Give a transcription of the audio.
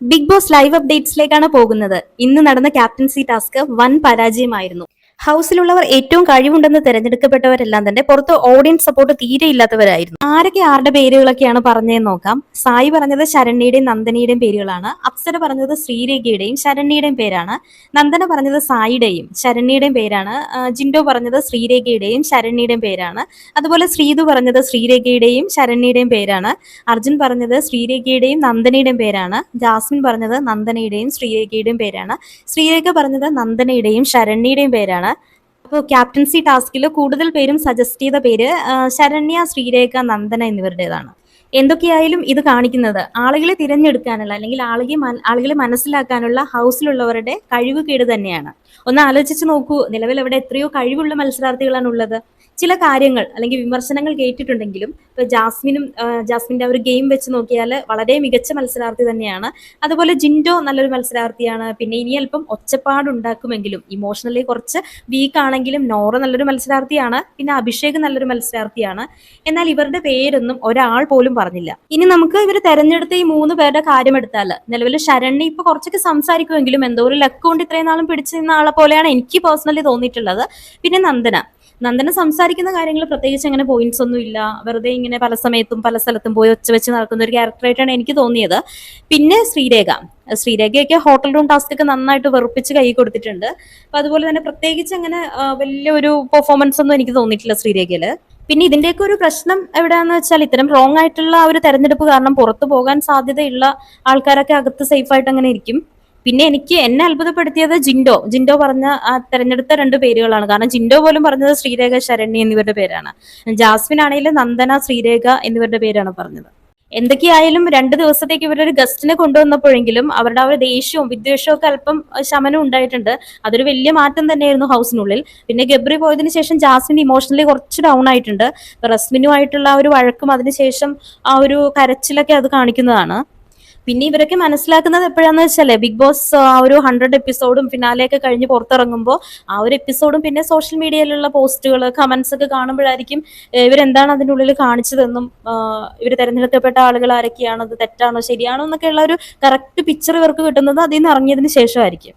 Big boss live അപ്ഡേറ്റ്സിലേക്കാണ് പോകുന്നത്. ഇന്ന് നടന്ന ക്യാപ്റ്റൻസി ടാസ്ക് വൻ പരാജയമായിരുന്നു. ഹൗസിലുള്ളവർ ഏറ്റവും കഴിവുണ്ടെന്ന് തിരഞ്ഞെടുക്കപ്പെട്ടവരെല്ലാം തന്നെ പുറത്ത് ഓഡിയൻസ് സപ്പോർട്ട് തീരെ ഇല്ലാത്തവരായിരുന്നു. ആരൊക്കെ ആരുടെ പേരുകളൊക്കെയാണ് പറഞ്ഞതെന്ന് നോക്കാം. സായി പറഞ്ഞത് ശരണ്യയുടെയും നന്ദനയുടെയും പേരുകളാണ്. അപ്സര പറഞ്ഞത് ശ്രീരേഖയുടെയും ശരണ്യയുടെയും പേരാണ്. നന്ദന പറഞ്ഞത് സായിയുടെയും ശരണ്യയുടെയും പേരാണ്. ജിൻഡോ പറഞ്ഞത് ശ്രീരേഖയുടെയും ശരണ്യയുടെയും പേരാണ്. അതുപോലെ ശ്രീതു പറഞ്ഞത് ശ്രീരേഖയുടെയും ശരണ്യയുടെയും പേരാണ്. അർജുൻ പറഞ്ഞത് ശ്രീരേഖയുടെയും നന്ദനയുടെയും പേരാണ്. ജാസ്മിൻ പറഞ്ഞത് നന്ദനയുടെയും ശ്രീരേഖയുടെയും പേരാണ്. ശ്രീരേഖ പറഞ്ഞത് നന്ദനയുടെയും ശരണ്യയുടെയും പേരാണ്. അപ്പോൾ ക്യാപ്റ്റൻസി ടാസ്കിൽ കൂടുതൽ പേരും സജസ്റ്റ് ചെയ്ത പേര് ശരണ്യ, ശ്രീരേഖ, നന്ദന എന്നിവരുടേതാണ്. എന്തൊക്കെയായാലും ഇത് കാണിക്കുന്നത് ആളുകളെ തിരഞ്ഞെടുക്കാനുള്ള അല്ലെങ്കിൽ ആളുകളെ മനസ്സിലാക്കാനുള്ള ഹൗസിലുള്ളവരുടെ കഴിവുകേട് തന്നെയാണ്. ഒന്ന് ആലോചിച്ച് നോക്കൂ, നിലവിൽ അവിടെ എത്രയോ കഴിവുള്ള മത്സരാർത്ഥികളാണ് ഉള്ളത്. ചില കാര്യങ്ങൾ അല്ലെങ്കിൽ വിമർശനങ്ങൾ കേട്ടിട്ടുണ്ടെങ്കിലും ഇപ്പൊ ജാസ്മിന്റെ ഒരു ഗെയിം വെച്ച് നോക്കിയാൽ വളരെ മികച്ച മത്സരാർത്ഥി തന്നെയാണ്. അതുപോലെ ജിൻഡോ നല്ലൊരു മത്സരാർത്ഥിയാണ്. പിന്നെ ഇനി അല്പം ഒച്ചപ്പാടുണ്ടാക്കുമെങ്കിലും ഇമോഷണലി കുറച്ച് വീക്ക് ആണെങ്കിലും നോറ നല്ലൊരു മത്സരാർത്ഥിയാണ്. പിന്നെ അഭിഷേക് നല്ലൊരു മത്സരാർത്ഥിയാണ്. എന്നാൽ ഇവരുടെ പേരൊന്നും ഒരാൾ പോലും പറഞ്ഞില്ല. ഇനി നമുക്ക് ഇവർ തെരഞ്ഞെടുത്ത ഈ 3 പേരുടെ കാര്യം എടുത്താൽ നിലവിൽ ശരണ്യ ഇപ്പൊ കുറച്ചൊക്കെ സംസാരിക്കുമെങ്കിലും എന്തോ ഒരു ലക്ക് കൊണ്ട് ഇത്രയും നാളും പിടിച്ചു നിന്ന ആളെ പോലെയാണ് എനിക്ക് പേഴ്സണലി തോന്നിയിട്ടുള്ളത്. പിന്നെ നന്ദന സംസാരിക്കുന്ന കാര്യങ്ങൾ പ്രത്യേകിച്ച് അങ്ങനെ പോയിന്റ്സ് ഒന്നും ഇല്ല. വെറുതെ ഇങ്ങനെ പല സമയത്തും പല സ്ഥലത്തും പോയി ഒച്ച വെച്ച് നടക്കുന്ന ഒരു ക്യാരക്ടറായിട്ടാണ് എനിക്ക് തോന്നിയത്. പിന്നെ ശ്രീരേഖയൊക്കെ ഹോട്ടൽ റൂം ടാസ്ക് ഒക്കെ നന്നായിട്ട് വെറുപ്പിച്ച് കൈ കൊടുത്തിട്ടുണ്ട്. അപ്പൊ അതുപോലെ തന്നെ പ്രത്യേകിച്ച് അങ്ങനെ വലിയൊരു പെർഫോമൻസ് ഒന്നും എനിക്ക് തോന്നിയിട്ടില്ല ശ്രീരേഖയില്. പിന്നെ ഇതിന്റെയൊക്കെ ഒരു പ്രശ്നം എവിടെയാന്ന് വെച്ചാൽ ഇത്തരം റോങ് ആയിട്ടുള്ള ഒരു തെരഞ്ഞെടുപ്പ് കാരണം പുറത്തു പോകാൻ സാധ്യതയുള്ള ആൾക്കാരൊക്കെ അകത്ത് സേഫ് ആയിട്ട് അങ്ങനെ ഇരിക്കും. പിന്നെ എന്നെ അത്ഭുതപ്പെടുത്തിയത് ജിൻഡോ പറഞ്ഞ ആ തെരഞ്ഞെടുത്ത 2 പേരുകളാണ്. കാരണം ജിൻഡോ പോലും പറഞ്ഞത് ശ്രീരേഖ, ശരണ്യ എന്നിവരുടെ പേരാണ്. ജാസ്മിൻ ആണെങ്കിലും നന്ദന, ശ്രീരേഖ എന്നിവരുടെ പേരാണ് പറഞ്ഞത്. എന്തൊക്കെയായാലും 2 ദിവസത്തേക്ക് ഇവരൊരു ഗസ്റ്റിനെ കൊണ്ടുവന്നപ്പോഴെങ്കിലും അവരുടെ ആ ഒരു ദേഷ്യവും വിദ്വേഷവും ഒക്കെ അല്പം ശമനം ഉണ്ടായിട്ടുണ്ട്. അതൊരു വലിയ മാറ്റം തന്നെയായിരുന്നു ഹൗസിനുള്ളിൽ. പിന്നെ ഗബ്രി പോയതിനു ശേഷം ജാസ്മിൻ ഇമോഷണലി കുറച്ച് ഡൗൺ ആയിട്ടുണ്ട്. റസ്മിനുമായിട്ടുള്ള ആ ഒരു വഴക്കും അതിനുശേഷം ആ ഒരു കരച്ചിലൊക്കെ അത് കാണിക്കുന്നതാണ്. പിന്നെ ഇവരൊക്കെ മനസ്സിലാക്കുന്നത് എപ്പോഴാന്ന് വെച്ചാല് ബിഗ് ബോസ് ആ ഒരു 100 എപ്പിസോഡും ഫിനാലെയൊക്കെ കഴിഞ്ഞ് പുറത്തിറങ്ങുമ്പോൾ ആ ഒരു എപ്പിസോഡും പിന്നെ സോഷ്യൽ മീഡിയയിലുള്ള പോസ്റ്റുകൾ, കമന്റ്സ് ഒക്കെ കാണുമ്പോഴായിരിക്കും ഇവരെന്താണ് അതിൻ്റെ ഉള്ളിൽ കാണിച്ചതെന്നും ഇവർ തെരഞ്ഞെടുക്കപ്പെട്ട ആളുകൾ ആരൊക്കെയാണ്, അത് തെറ്റാണോ ശരിയാണോ എന്നൊക്കെയുള്ള ഒരു കറക്റ്റ് പിക്ചർ ഇവർക്ക് കിട്ടുന്നത് അതിൽ നിന്ന് ഇറങ്ങിയതിന് ശേഷമായിരിക്കും.